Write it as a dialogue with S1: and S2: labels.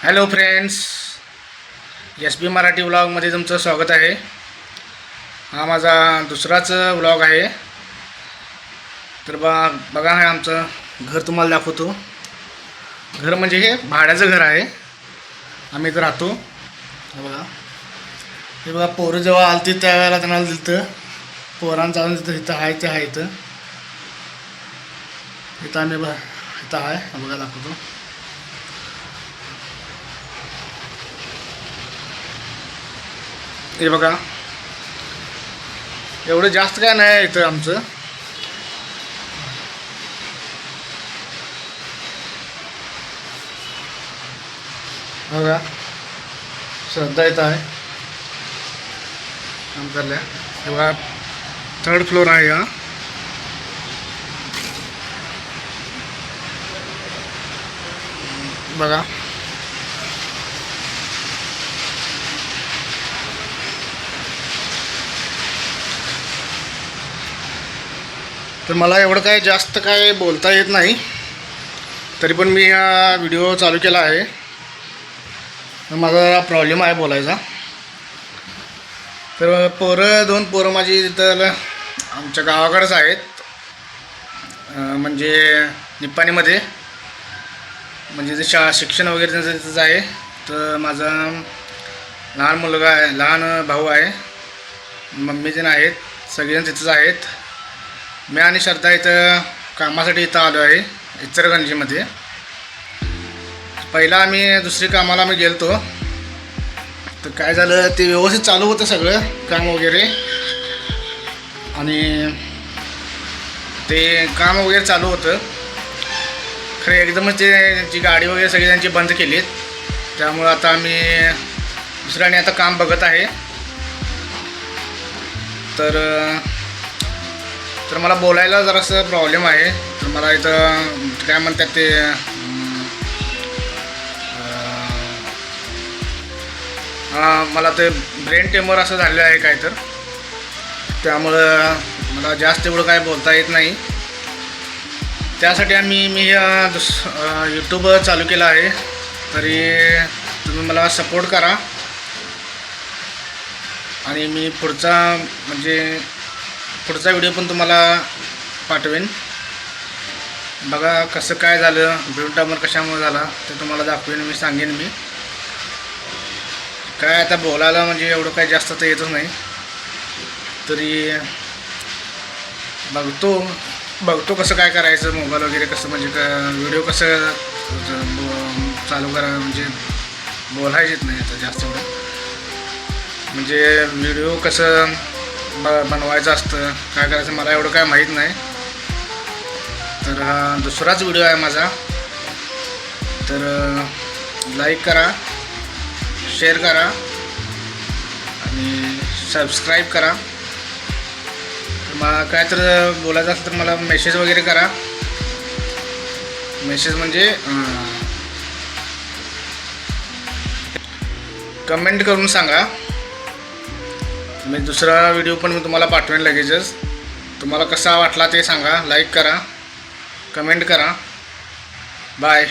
S1: Hello friends, S बी मराठी व्लॉगमध्ये तुमचं स्वागत आहे. हा माझा दुसराच व्लॉग आहे. तर बघा हे आमचं घर तुम्हाला दाखवतो. घर म्हणजे हे भाड्याचं घर आहे, आम्ही इथं राहतो. हे बघा पोरं जेव्हा आलती त्यावेळेला त्यांना दिलं पोरांचा इथं आहे ते आहे. इथं आम्ही इथं आहे बघा दाखवतो. हे बघा एवढं जास्त काय नाही इथं आमचं. बघा श्रद्धा इथं आहे काम करल्या. हे बघा 3rd फ्लोअर आहे हा. बघा तर मला एवढं काय जास्त काय बोलता येत नाही, तरी पण मी हा व्हिडिओ चालू केला आहे. माझा प्रॉब्लेम आहे बोलायचा. तर दोन पोरं माझी तिथं आमच्या गावाकडेच आहेत, म्हणजे निप्पाणीमध्ये. म्हणजे ते शिक्षण वगैरे त्यांचं तिथंच आहे. तर माझा लहान मुलगा आहे, लहान भाऊ आहे, मम्मी जण आहेत, सगळेजण तिथंच आहेत. मी आणि श्रद्धा इथं कामासाठी इथं आलो आहे इचलकरंजीमध्ये. पहिला आम्ही दुसरी कामाला गेलो. तर काय झालं, ते व्यवस्थित चालू होतं सगळं काम वगैरे, आणि ते काम वगैरे चालू होतं. खरं एकदमच त्यांची गाडी वगैरे सगळी त्यांची बंद केलीत. त्यामुळं आता आम्ही दुसऱ्याने आता काम बघत आहे. तर मला बोलायला जरासं प्रॉब्लेम आहे. तर मला इथं काय म्हणतात ते मला ते ब्रेन ट्यूमर असं झालेलं आहे काय. तर त्यामुळं मला जास्त एवढं काय बोलता येत नाही. त्यासाठी मी यूट्यूब चालू केलं आहे. तरी तुम्ही मला सपोर्ट करा, आणि मी पुढचा व्हिडिओ पण तुम्हाला पाठवेन. बघा कसं काय झालं, ब्रेन ट्यूमर कशामुळे झाला ते तुम्हाला दाखवेन, मी सांगेन. मी काय आता बोलायला म्हणजे एवढं काय जास्त तर येतच नाही. तरी बघतो कसं काय करायचं, मोबाईल वगैरे कसं म्हणजे व्हिडिओ कसं चालू करा. म्हणजे बोलायचेच नाही आता जास्त एवढं, म्हणजे व्हिडिओ कसं बनवायचं असतं, काय करायचं मला एवढं काय माहीत नाही. तर हा दुसराच व्हिडिओ आहे माझा. तर लाईक करा, शेअर करा आणि सबस्क्राईब करा. तर मला काय तर बोलायचं असेल तर मला मेसेज वगैरे करा. मेसेज म्हणजे कमेंट करून सांगा. मी दुसरा व्हिडिओ पण मी तुम्हाला पाठवेन लगेचच. तुम्हाला कसा वाटला ते सांगा. लाईक करा, कमेंट करा. बाय.